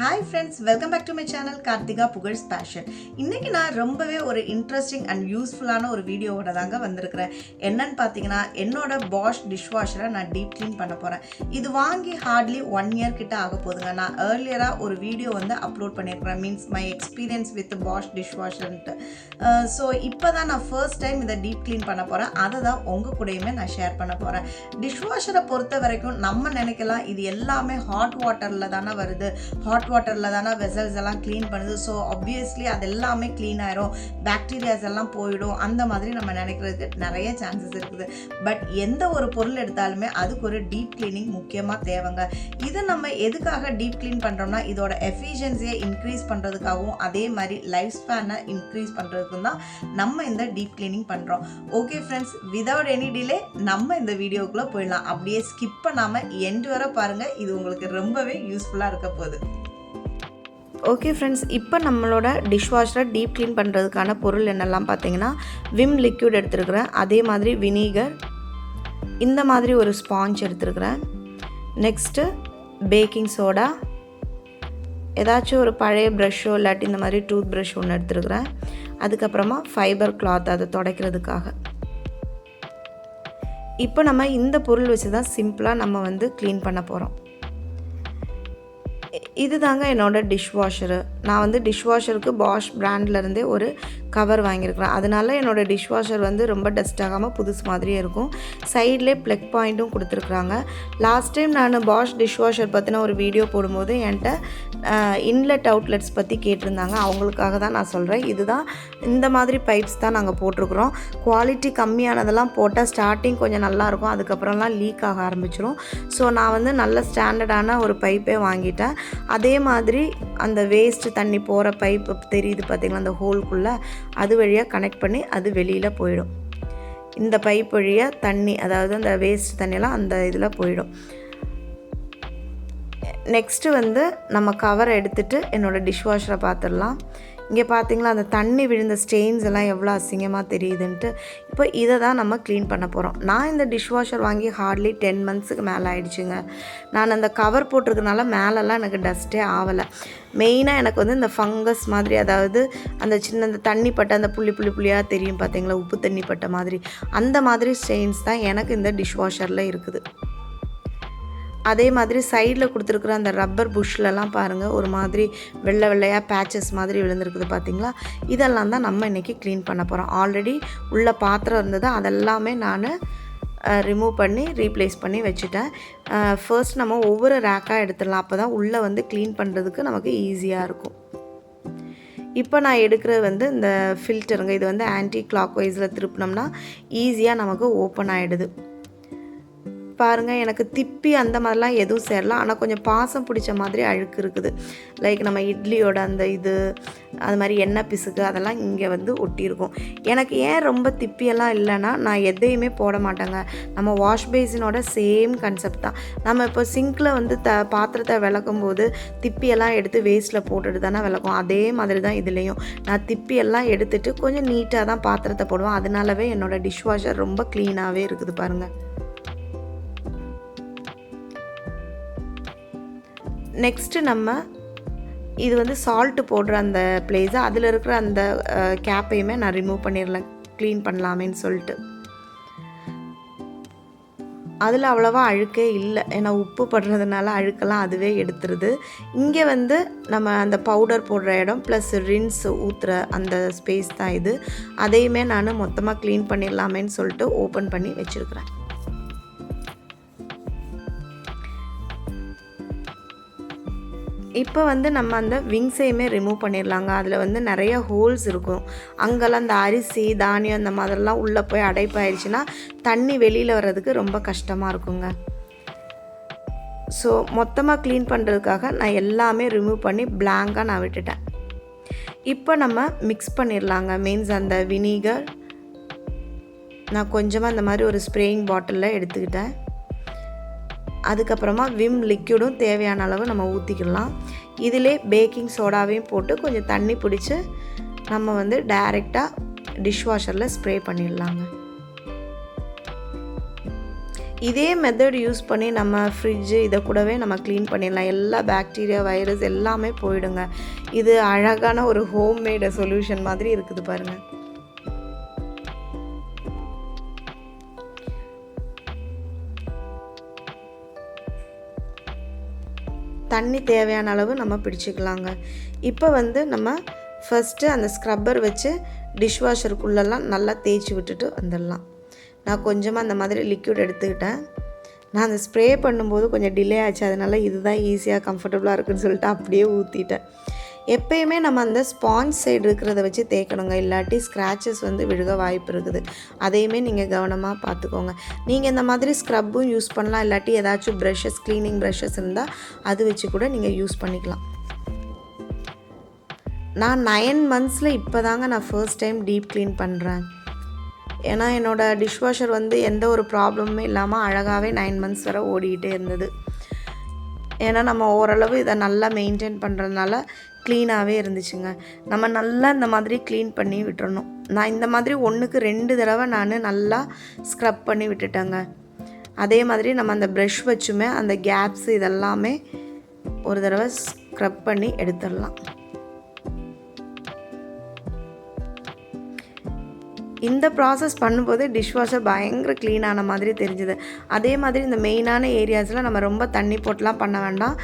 Hi friends, welcome back to my channel Karthika Pugazh's fashion. இன்றைக்கி நான் ரொம்பவே ஒரு இன்ட்ரெஸ்டிங் அண்ட் யூஸ்ஃபுல்லான ஒரு வீடியோவோட தாங்க வந்திருக்கிறேன். என்னன்னு பார்த்தீங்கன்னா, என்னோட பாஷ் டிஷ்வாஷரை நான் டீப் க்ளீன் பண்ண போகிறேன். இது வாங்கி ஹார்ட்லி 1 இயர் கிட்ட ஆக போகுதுங்க. நான் ஏர்லியராக ஒரு வீடியோ வந்து அப்லோட் பண்ணியிருக்கிறேன், means my experience with Bosch டிஷ்வாஷர்ன்ட்டு. ஸோ இப்போ தான் நான் ஃபர்ஸ்ட் டைம் இதை டீப் க்ளீன் பண்ண போகிறேன். அதை தான் உங்கள் கூடயுமே நான் ஷேர் பண்ண போகிறேன். டிஷ்வாஷரை பொறுத்த வரைக்கும் நம்ம நினைக்கலாம் இது எல்லாமே ஹாட் வாட்டரில் தானே வருது, ஹாட் வாட்டரில் தானே வெசல்ஸ் எல்லாம் க்ளீன் பண்ணுது, ஸோ ஆப்வியஸ்லி அது எல்லாமே க்ளீன் ஆயிரும், பாக்டீரியாஸ் எல்லாம் போயிடும், அந்த மாதிரி நம்ம நினைக்கிறதுக்கு நிறைய சான்சஸ் இருக்குது. பட் எந்த ஒரு பொருள் எடுத்தாலுமே அதுக்கு ஒரு டீப் க்ளீனிங் முக்கியமாக தேவைங்க. இது நம்ம எதுக்காக டீப் க்ளீன் பண்ணுறோம்னா, இதோட எஃபிஷியன்சியை இன்க்ரீஸ் பண்ணுறதுக்காகவும் அதே மாதிரி லைஃப் ஸ்பேனை இன்க்ரீஸ் பண்ணுறதுக்கும் தான் நம்ம இந்த டீப் க்ளீனிங் பண்ணுறோம். Okay friends, without any delay நம்ம இந்த வீடியோக்குள்ளே போயிடலாம். அப்படியே ஸ்கிப் பண்ணாமல் எண்ட் வரை பாருங்கள், இது உங்களுக்கு ரொம்பவே யூஸ்ஃபுல்லாக இருக்க போகுது. ஓகே ஃப்ரெண்ட்ஸ், இப்போ நம்மளோட டிஷ்வாஷரை டீப் க்ளீன் பண்ணுறதுக்கான பொருள் என்னெல்லாம் பார்த்தீங்கன்னா, விம் லிக்யூட் எடுத்துருக்கிறேன், அதே மாதிரி வினிகர், இந்த மாதிரி ஒரு ஸ்பாஞ்ச் எடுத்துருக்கிறேன், நெக்ஸ்ட்டு பேக்கிங் சோடா, ஏதாச்சும் ஒரு பழைய ப்ரஷ்ஷோ இல்லாட்டி இந்த மாதிரி டூத் ப்ரஷ் ஒன்று எடுத்துருக்கிறேன், அதுக்கப்புறமா ஃபைபர் கிளாத் அதை துடைக்கிறதுக்காக. இப்போ நம்ம இந்த பொருள் வச்சு தான் சிம்பிளாக நம்ம வந்து க்ளீன் பண்ண போகிறோம். இது தாங்க என்னோடய டிஷ்வாஷரு. நான் வந்து டிஷ்வாஷருக்கு பாஷ் பிராண்ட்லேருந்தே ஒரு கவர் வாங்கியிருக்கிறேன். அதனால என்னோடய டிஷ்வாஷர் வந்து ரொம்ப டஸ்ட் ஆகாமல் புதுசு மாதிரியே இருக்கும். சைட்லேயே ப்ளக் பாயிண்ட்டும் கொடுத்துருக்குறாங்க. லாஸ்ட் டைம் நான் பாஷ் டிஷ்வாஷர் பற்றின ஒரு வீடியோ போடும்போது என்கிட்ட இன்லெட் அவுட்லெட்ஸ் பற்றி கேட்டிருந்தாங்க. அவங்களுக்காக தான் நான் சொல்கிறேன். இதுதான், இந்த மாதிரி பைப்ஸ் தான் நாங்கள் போட்டிருக்குறோம். குவாலிட்டி கம்மியானதெல்லாம் போட்டால் ஸ்டார்டிங் கொஞ்சம் நல்லாயிருக்கும், அதுக்கப்புறம்லாம் லீக் ஆக ஆரம்பிச்சிடும். ஸோ நான் வந்து நல்ல ஸ்டாண்டர்டான ஒரு பைப்பே வாங்கிட்டேன். அதே மாதிரி அந்த வேஸ்ட்டு தண்ணி போகிற பைப்பு தெரியுது பார்த்திங்களா, அந்த ஹோல்குள்ளே, அது வழியாக கனெக்ட் பண்ணி அது வெளியில் போயிடும். இந்த பைப் வழியாக தண்ணி, அதாவது அந்த வேஸ்ட் தண்ணியெல்லாம் அந்த இதில் போயிடும். நெக்ஸ்ட்டு வந்து நம்ம கவரை எடுத்துகிட்டு என்னோடய டிஷ்வாஷரை பார்த்துடலாம். இங்கே பார்த்தீங்களா, அந்த தண்ணி விழுந்த ஸ்டெயின்ஸ் எல்லாம் எவ்வளோ அசிங்கமாக தெரியுதுன்ட்டு. இப்போ இதை தான் நம்ம க்ளீன் பண்ண போகிறோம். நான் இந்த டிஷ்வாஷர் வாங்கி ஹார்ட்லி 10 மந்த்ஸுக்கு மேலே ஆகிடுச்சுங்க. நான் அந்த கவர் போட்டிருக்கனால மேலெல்லாம் எனக்கு டஸ்ட்டே ஆகலை. மெயினாக எனக்கு வந்து இந்த ஃபங்கஸ் மாதிரி, அதாவது அந்த சின்ன அந்த தண்ணி பட்ட அந்த புள்ளியாக தெரியும் பார்த்தீங்களா, உப்பு தண்ணி பட்ட மாதிரி, அந்த மாதிரி ஸ்டெயின்ஸ் தான் எனக்கு இந்த டிஷ்வாஷரில் இருக்குது. அதே மாதிரி சைடில் கொடுத்துருக்குற அந்த ரப்பர் புஷ்லலாம் பாருங்கள், ஒரு மாதிரி வெள்ளையாக பேச்சஸ் மாதிரி விழுந்துருக்குது பார்த்தீங்களா. இதெல்லாம் தான் நம்ம இன்றைக்கி க்ளீன் பண்ண போகிறோம். ஆல்ரெடி உள்ள பாத்திரம் இருந்தது, அதெல்லாமே நான் ரிமூவ் பண்ணி ரீப்ளேஸ் பண்ணி வச்சுட்டேன். ஃபர்ஸ்ட் நம்ம ஒவ்வொரு ரேக்காக எடுத்துடலாம், அப்போ தான் உள்ளே வந்து க்ளீன் பண்ணுறதுக்கு நமக்கு ஈஸியாக இருக்கும். இப்போ நான் எடுக்கிறது வந்து இந்த ஃபில்டருங்க. இது வந்து ஆன்டி கிளாக் வைஸில் திருப்பினோம்னா ஈஸியாக நமக்கு ஓப்பன் ஆகிடுது. பாருங்கள், எனக்கு திப்பி அந்த மாதிரிலாம் எதுவும் சேரலாம், ஆனால் கொஞ்சம் பாசம் பிடிச்ச மாதிரி அழுக்கு இருக்குது. லைக் நம்ம இட்லியோட அந்த இது, அது மாதிரி எண்ணெய் பிசுக்கு அதெல்லாம் இங்கே வந்து ஒட்டியிருக்கும். எனக்கு ஏன் ரொம்ப திப்பியெல்லாம் இல்லைன்னா, நான் எதையுமே போட மாட்டேங்க. நம்ம வாஷ் பேசினோட சேம் கான்செப்ட் தான். நம்ம இப்போ சிங்கில் வந்து பாத்திரத்தை விளக்கும் போது திப்பியெல்லாம் எடுத்து வேஸ்ட்டில் போட்டுட்டு தானே விளக்கும், அதே மாதிரி தான் இதுலேயும். நான் திப்பியெல்லாம் எடுத்துகிட்டு கொஞ்சம் நீட்டாக தான் பாத்திரத்தை போடுவேன். அதனாலவே என்னோடய டிஷ்வாஷர் ரொம்ப க்ளீனாகவே இருக்குது பாருங்கள். நெக்ஸ்ட்டு நம்ம இது வந்து சால்ட்டு போடுற அந்த பிளேஸை, அதில் இருக்கிற அந்த கேப்பையுமே நான் ரிமூவ் பண்ணிடலாம், க்ளீன் பண்ணலாமேன்னு சொல்லிட்டு. அதில் அவ்வளோவா அழுக்கே இல்லை, ஏன்னா உப்பு படுறதுனால அழுக்கெல்லாம் அதுவே எடுத்துருது. இங்கே வந்து நம்ம அந்த பவுடர் போடுற இடம் ப்ளஸ் ரின்ஸ் ஊற்றுற அந்த ஸ்பேஸ் தான் இது. அதையுமே நான் மொத்தமாக க்ளீன் பண்ணிடலாமேன்னு சொல்லிட்டு ஓப்பன் பண்ணி வச்சுருக்கிறேன். இப்போ வந்து நம்ம அந்த விங்ஸையுமே ரிமூவ் பண்ணிடலாங்க. அதில் வந்து நிறைய ஹோல்ஸ் இருக்கும். அங்கெல்லாம் அந்த அரிசி தானியம் இந்த மாதிரிலாம் உள்ளே போய் அடைப்பாயிடுச்சுன்னா தண்ணி வெளியில் வர்றதுக்கு ரொம்ப கஷ்டமாக இருக்குங்க. ஸோ மொத்தமாக க்ளீன் பண்ணுறதுக்காக நான் எல்லாமே ரிமூவ் பண்ணி பிளாங்காக நான் விட்டுட்டேன். இப்போ நம்ம மிக்ஸ் பண்ணிடலாங்க. மீன்ஸ் அந்த வினிகர் நான் கொஞ்சமாக இந்த மாதிரி ஒரு ஸ்ப்ரேயிங் பாட்டிலில் எடுத்துக்கிட்டேன். அதுக்கப்புறமா விம் லிக்யூடும் தேவையான அளவு நம்ம ஊற்றிக்கலாம். இதிலே பேக்கிங் சோடாவையும் போட்டு கொஞ்சம் தண்ணி பிடிச்சி நம்ம வந்து டைரெக்டாக டிஷ்வாஷரில் ஸ்ப்ரே பண்ணிடலாங்க. இதே மெத்தட் யூஸ் பண்ணி நம்ம ஃப்ரிட்ஜு இதை கூடவே நம்ம க்ளீன் பண்ணிடலாம். எல்லா பாக்டீரியா, வைரஸ் எல்லாமே போயிடுங்க. இது அழகான ஒரு ஹோம்மேடு சொல்யூஷன் மாதிரி இருக்குது பாருங்கள். தண்ணி தேவையான அளவு நம்ம பிடிச்சிக்கலாங்க. இப்போ நம்ம ஃபஸ்ட்டு அந்த ஸ்க்ரப்பர் வச்சு டிஷ்வாஷருக்குள்ளெல்லாம் நல்லா தேய்ச்சி விட்டுட்டு வந்துடலாம். நான் கொஞ்சமாக அந்த மாதிரி லிக்விட் எடுத்துக்கிட்டேன். நான் அந்த ஸ்ப்ரே பண்ணும்போது கொஞ்சம் டிலே ஆச்சு, அதனால் இதுதான் ஈஸியாக கம்ஃபர்டபுளாக இருக்குதுன்னு சொல்லிட்டு அப்படியே ஊற்றிட்டேன். எப்பயுமே நம்ம அந்த ஸ்பாஞ்ச் சைடு இருக்கிறத வச்சு தேய்க்கணுங்க, இல்லாட்டி ஸ்க்ராச்சஸ் விழுக வாய்ப்பு இருக்குது. அதையுமே நீங்கள் கவனமாக பார்த்துக்கோங்க. நீங்கள் இந்த மாதிரி ஸ்க்ரப்பும் யூஸ் பண்ணலாம், இல்லாட்டி ஏதாச்சும் ப்ரஷஸ், க்ளீனிங் ப்ரஷஸ் இருந்தால் அது வச்சு கூட நீங்கள் யூஸ் பண்ணிக்கலாம். நான் 9 monthஸில் இப்போ தாங்க நான் ஃபர்ஸ்ட் டைம் டீப் க்ளீன் பண்ணுறேன். ஏன்னா என்னோடய டிஷ்வாஷர் எந்த ஒரு ப்ராப்ளமுமே இல்லாமல் அழகாகவே 9 months வரை ஓடிக்கிட்டே இருந்தது. ஏன்னா நம்ம ஓரளவு இதை நல்லா மெயின்டைன் பண்ணுறதுனால க்ளீனாகவே இருந்துச்சுங்க. நம்ம நல்லா இந்த மாதிரி க்ளீன் பண்ணி விட்டுறணும். நான் இந்த மாதிரி 1க்கு 2 தடவை நான் நல்லா ஸ்க்ரப் பண்ணி விட்டுட்டேங்க. அதே மாதிரி நம்ம அந்த ப்ரஷ் வச்சுமே அந்த கேப்ஸ் இதெல்லாமே ஒரு தடவை ஸ்க்ரப் பண்ணி எடுத்துடலாம். இந்த ப்ராசஸ் பண்ணும்போது டிஷ்வாஷர் பயங்கர க்ளீனான மாதிரி தெரிஞ்சுது. அதே மாதிரி இந்த மெயினான ஏரியாஸில் நம்ம ரொம்ப தண்ணி போட்டுலாம் பண்ண வேண்டாம்.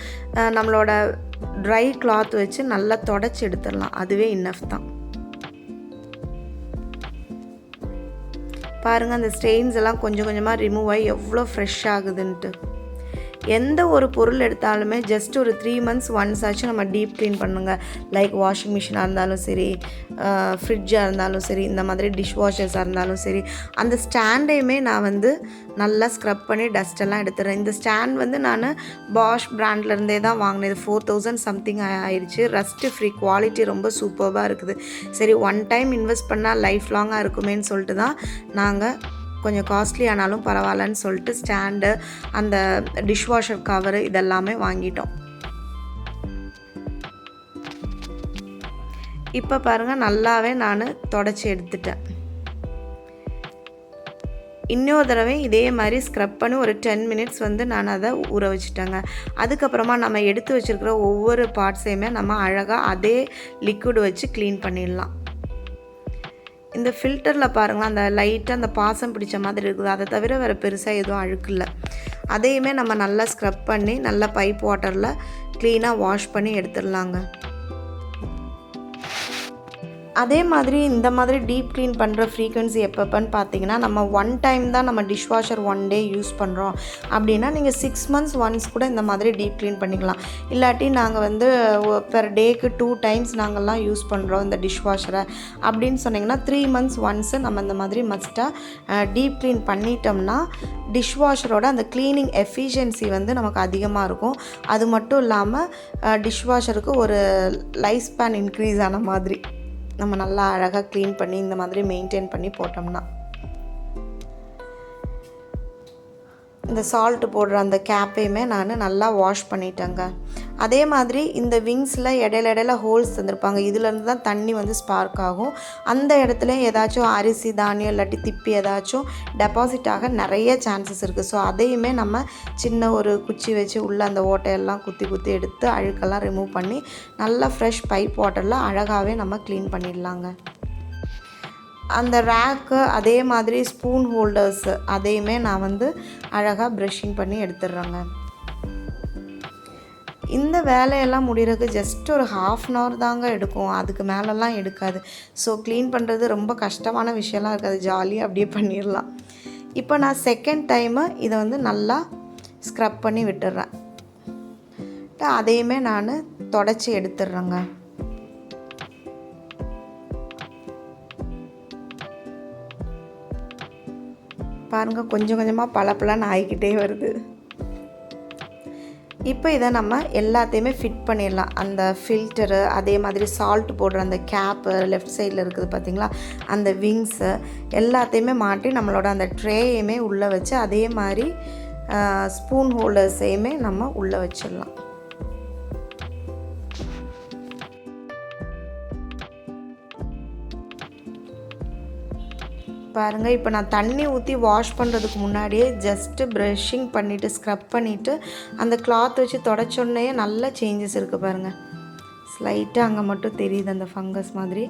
நம்மளோட ட்ரை கிளாத் வச்சு நல்லா தொடச்சி எடுத்துடலாம், அதுவே இன்னஃப் தான். பாருங்கள், அந்த ஸ்டெயின்ஸ் எல்லாம் கொஞ்சம் கொஞ்சமாக ரிமூவ் ஆகி எவ்வளோ ஃப்ரெஷ் ஆகுதுன்ட்டு. எந்த ஒரு பொருள் எடுத்தாலுமே ஜஸ்ட் ஒரு 3 months ஒன்ஸ் ஆச்சும் நம்ம டீப் க்ளீன் பண்ணுங்க. லைக் வாஷிங் மிஷினாக இருந்தாலும் சரி, ஃப்ரிட்ஜாக இருந்தாலும் சரி, இந்த மாதிரி டிஷ் வாஷர்ஸாக இருந்தாலும் சரி, அந்த ஸ்டாண்டையுமே நான் நல்லா ஸ்க்ரப் பண்ணி டஸ்ட்டெல்லாம் எடுத்துடுறேன். இந்த ஸ்டாண்ட் நான் பாஷ் பிராண்ட்லேருந்தே தான் வாங்கினேன். இது 4000 சம்திங் ஆயிடுச்சு. ரஸ்ட்டு ஃப்ரீ, குவாலிட்டி ரொம்ப சூப்பராக இருக்குது. சரி, ஒன் டைம் இன்வெஸ்ட் பண்ணால் லைஃப் லாங்காக இருக்குமேன்னு சொல்லிட்டு தான் நாங்கள் கொஞ்சம் காஸ்ட்லி ஆனாலும் பரவாயில்லன்னு சொல்லிட்டு ஸ்டாண்டு, அந்த டிஷ்வாஷர் கவரு இதெல்லாமே வாங்கிட்டோம். இப்போ பாருங்கள், நல்லாவே நான் தொடச்சி எடுத்துட்டேன். இன்னொரு தடவை இதே மாதிரி ஸ்க்ரப் பண்ணி ஒரு 10 minutes நான் அதை ஊற வச்சுட்டேங்க. அதுக்கப்புறமா நம்ம எடுத்து வச்சுருக்கிற ஒவ்வொரு பார்ட்ஸையுமே நம்ம அழகாக அதே லிக்விட் வச்சு க்ளீன் பண்ணிடலாம். இந்த ஃபில்டரில் பாருங்களேன், அந்த லைட்டாக அந்த பாசம் பிடிச்ச மாதிரி இருக்குது. அதை தவிர வேறு பெருசாக எதுவும் அழுக்கு இல்லை. அதையுமே நம்ம நல்லா ஸ்க்ரப் பண்ணி நல்லா பைப் வாட்டரில் க்ளீனாக வாஷ் பண்ணி எடுத்துடலாங்க. அதே மாதிரி இந்த மாதிரி டீப் க்ளீன் பண்ணுற ஃப்ரீக்வன்சி எப்பப்பன்னு பார்த்தீங்கன்னா, நம்ம ஒன் டைம் தான் நம்ம டிஷ்வாஷர் ஒன் டே யூஸ் பண்ணுறோம் அப்படின்னா நீங்கள் 6 months ஒன்ஸ் கூட இந்த மாதிரி டீப் க்ளீன் பண்ணிக்கலாம். இல்லாட்டி நாங்கள் பெர் டேக்கு 2 times நாங்கள்லாம் யூஸ் பண்ணுறோம் இந்த டிஷ்வாஷரை அப்படின்னு சொன்னிங்கன்னா 3 months ஒன்ஸு நம்ம இந்த மாதிரி மஸ்ட்டாக டீப் க்ளீன் பண்ணிட்டோம்னா டிஷ்வாஷரோட அந்த க்ளீனிங் எஃபிஷியன்சி நமக்கு அதிகமாக இருக்கும். அது மட்டும் இல்லாமல் டிஷ்வாஷருக்கு ஒரு லைஃப் ஸ்பேன் இன்க்ரீஸ் ஆன மாதிரி நம்ம நல்லா அழகாக க்ளீன் பண்ணி இந்த மாதிரி மெயின்டைன் பண்ணி போட்டோம்னா. இந்த சால்ட்டு போடுற அந்த கேப்பையுமே நான் நல்லா வாஷ் பண்ணிட்டேங்க. அதே மாதிரி இந்த விங்ஸில் இடையில ஹோல்ஸ் தந்திருப்பாங்க. இதுலேருந்து தான் தண்ணி ஸ்பார்க் ஆகும். அந்த இடத்துல ஏதாச்சும் அரிசி, தானியம் இல்லாட்டி திப்பி ஏதாச்சும் டெபாசிட் ஆக நிறைய சான்சஸ் இருக்குது. ஸோ அதையுமே நம்ம சின்ன ஒரு குச்சி வச்சு உள்ளே அந்த ஓட்டையெல்லாம் குத்தி எடுத்து அழுக்கெல்லாம் ரிமூவ் பண்ணி நல்லா ஃப்ரெஷ் பைப் வாட்டரில் அழகாகவே நம்ம க்ளீன் பண்ணிடலாங்க. அந்த ரேக்கு, அதே மாதிரி ஸ்பூன் ஹோல்டர்ஸு அதையுமே நான் அழகாக ப்ரஷிங் பண்ணி எடுத்துடுறேங்க. இந்த வேலையெல்லாம் முடிகிறதுக்கு ஜஸ்ட் ஒரு 1/2 hour தாங்க எடுக்கும், அதுக்கு மேலெல்லாம் எடுக்காது. ஸோ க்ளீன் பண்ணுறது ரொம்ப கஷ்டமான விஷயம்லாம் இருக்காது, ஜாலியாக அப்படியே பண்ணிடலாம். இப்போ நான் செகண்ட் டைமு இதை நல்லா ஸ்க்ரப் பண்ணி விட்டுடுறேன். அதையுமே நான் தொடச்சி எடுத்துடுறேங்க. பாருங்கள், கொஞ்சம் கொஞ்சமாக பளபளன்னு ஆகிக்கிட்டே வருது. இப்போ இதை நம்ம எல்லாத்தையுமே ஃபிட் பண்ணிடலாம். அந்த ஃபில்டரு, அதே மாதிரி சால்ட் போடுற அந்த கேப்பு லெஃப்ட் சைடில் இருக்குது பார்த்திங்களா, அந்த விங்ஸு எல்லாத்தையுமே மாட்டி நம்மளோட அந்த ட்ரேயுமே உள்ளே வச்சு அதே மாதிரி ஸ்பூன் ஹோல்டர்ஸையுமே நம்ம உள்ளே வச்சிடலாம். பாருங்கள், இப்போ நான் தண்ணி ஊற்றி வாஷ் பண்ணுறதுக்கு முன்னாடியே ஜஸ்ட்டு ப்ரஷிங் பண்ணிவிட்டு ஸ்க்ரப் பண்ணிவிட்டு அந்த கிளாத் வச்சு தொடச்சோன்னே நல்ல சேஞ்சஸ் இருக்குது பாருங்கள். ஸ்லைட்டாக அங்கே மட்டும் தெரியுது அந்த ஃபங்கஸ் மாதிரி,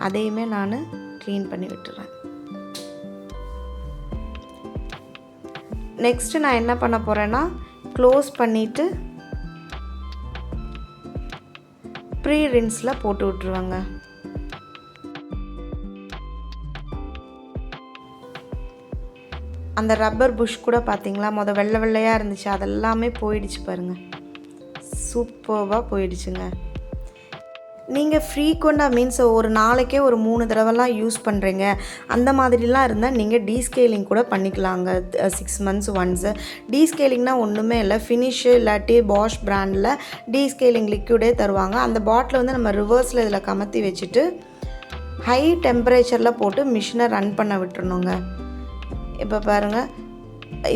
அதையுமே நான் க்ளீன் பண்ணி விட்டுறேன். நெக்ஸ்ட்டு நான் என்ன பண்ண போகிறேன்னா, க்ளோஸ் பண்ணிவிட்டு ப்ரீ ரின்ஸில் போட்டு விட்ருவாங்க. அந்த ரப்பர் புஷ் கூட பார்த்தீங்களா, வெள்ளை வெள்ளையாக இருந்துச்சு, அதெல்லாமே போயிடுச்சு பாருங்கள். சூப்பராக போயிடுச்சுங்க. நீங்கள் ஃப்ரீக்வெண்ட்டாக மீன்ஸ் ஒரு நாளைக்கே ஒரு 3 தடவைலாம் யூஸ் பண்ணுறீங்க, அந்த மாதிரிலாம் இருந்தால் நீங்கள் டீஸ்கேலிங் கூட பண்ணிக்கலாங்க 6 months ஒன்ஸு. டீஸ்கேலிங்னால் ஒன்றுமே இல்லை, ஃபினிஷு இல்லாட்டி பாஷ் பிராண்டில் டீஸ்கேலிங் லிக்விடே தருவாங்க. அந்த பாட்டில் வந்து நம்ம ரிவர்ஸில் இதில் கமத்தி வச்சுட்டு ஹை டெம்பரேச்சரில் போட்டு மிஷினை ரன் பண்ண விட்டுறணுங்க. இப்போ பாருங்கள்,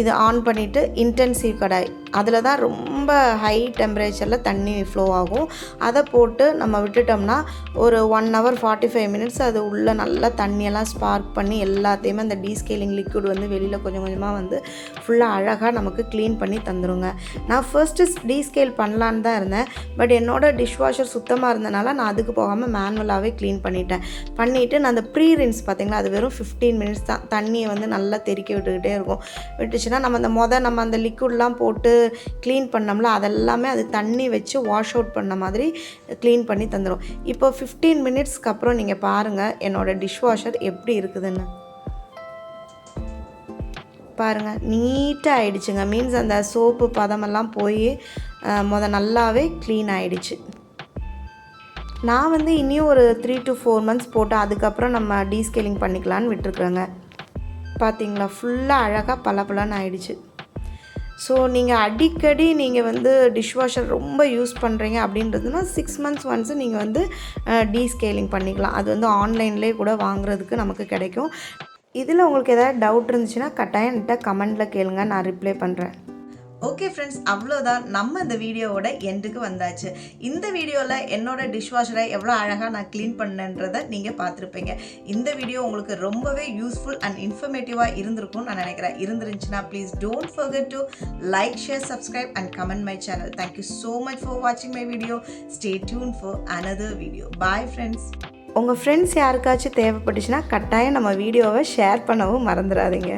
இது ஆன் பண்ணிவிட்டு இன்டென்சிவ் கடாய், அதில் தான் ரொம்ப ஹை டெம்பரேச்சரில் தண்ணி ஃப்ளோ ஆகும். அதை போட்டு நம்ம விட்டுட்டோம்னா ஒரு 1 hour 45 minutes அது உள்ளே நல்லா தண்ணியெல்லாம் ஸ்பார்க் பண்ணி எல்லாத்தையுமே அந்த டீஸ்கேலிங் லிக்விட் வந்து வெளியில் கொஞ்சம் கொஞ்சமாக வந்து ஃபுல்லாக அழகாக நமக்கு க்ளீன் பண்ணி தந்துடுங்க. நான் ஃபர்ஸ்ட்டு டீஸ்கேல் பண்ணலான்னு தான் இருந்தேன், பட் என்னோடய டிஷ்வாஷர் சுத்தமாக இருந்தனால நான் அதுக்கு போகாமல் மேனுவலாகவே க்ளீன் பண்ணிவிட்டு நான் அந்த ப்ரீ ரின்ஸ் பார்த்திங்களா, அது வெறும் 15 minutes தான். தண்ணியை வந்து நல்லா தெறிக்க விட்டுக்கிட்டே இருக்கும். விட்டுச்சுன்னா நம்ம அந்த லிக்விட்லாம் போட்டு க்ளீன் பண்ணோம்ல, அதெல்லாமே அது தண்ணி வச்சு வாஷ் அவுட் பண்ண மாதிரி க்ளீன் பண்ணி தந்துடும். இப்போ 15 minutesக்கு அப்புறம் நீங்கள் பாருங்கள் என்னோடய டிஷ்வாஷர் எப்படி இருக்குதுன்னு பாருங்கள். நீட்டாக ஆகிடுச்சுங்க. மீன்ஸ் அந்த சோப்பு பதமெல்லாம் போய் நல்லாவே க்ளீன் ஆகிடுச்சு. நான் வந்து இனியும் ஒரு 3 to 4 months போட்டு அதுக்கப்புறம் நம்ம டீஸ்கேலிங் பண்ணிக்கலான்னு விட்டுருக்குறேங்க. பார்த்தீங்களா, ஃபுல்லாக அழகாக பளபளன்னு ஆகிடுச்சு. ஸோ நீங்கள் அடிக்கடி நீங்கள் வந்து டிஷ்வாஷர் ரொம்ப யூஸ் பண்ணுறீங்க அப்படின்றதுனா 6 months ஒன்ஸு நீங்கள் வந்து டீஸ்கேலிங் பண்ணிக்கலாம். அது வந்து ஆன்லைன்லேயே கூட வாங்குறதுக்கு நமக்கு கிடைக்கும். இதில் உங்களுக்கு ஏதாவது டவுட் இருந்துச்சுன்னா கட்டாயம் என்கிட்ட கமெண்டில் கேளுங்க, நான் ரிப்ளை பண்ணுறேன். ஓகே ஃப்ரெண்ட்ஸ், அவ்வளோதான், நம்ம இந்த வீடியோவோட எண்டுக்கு வந்தாச்சு. இந்த வீடியோவில் என்னோடய டிஷ்வாஷரை எவ்வளோ அழகாக நான் க்ளீன் பண்ணேன்றதை நீங்கள் பார்த்துருப்பீங்க. இந்த வீடியோ உங்களுக்கு ரொம்பவே யூஸ்ஃபுல் அண்ட் இன்ஃபர்மேட்டிவாக இருந்திருக்கும்னு நான் நினைக்கிறேன். இருந்துருந்துச்சுன்னா please don't forget to like, share, subscribe and comment my channel. Thank you so much for வாட்சிங் my video. Stay tuned for another video. Bye friends. உங்கள் ஃப்ரெண்ட்ஸ் யாருக்காச்சும் தேவைப்பட்டுச்சுன்னா கட்டாயம் நம்ம வீடியோவை ஷேர் பண்ணவும் மறந்துடாதீங்க.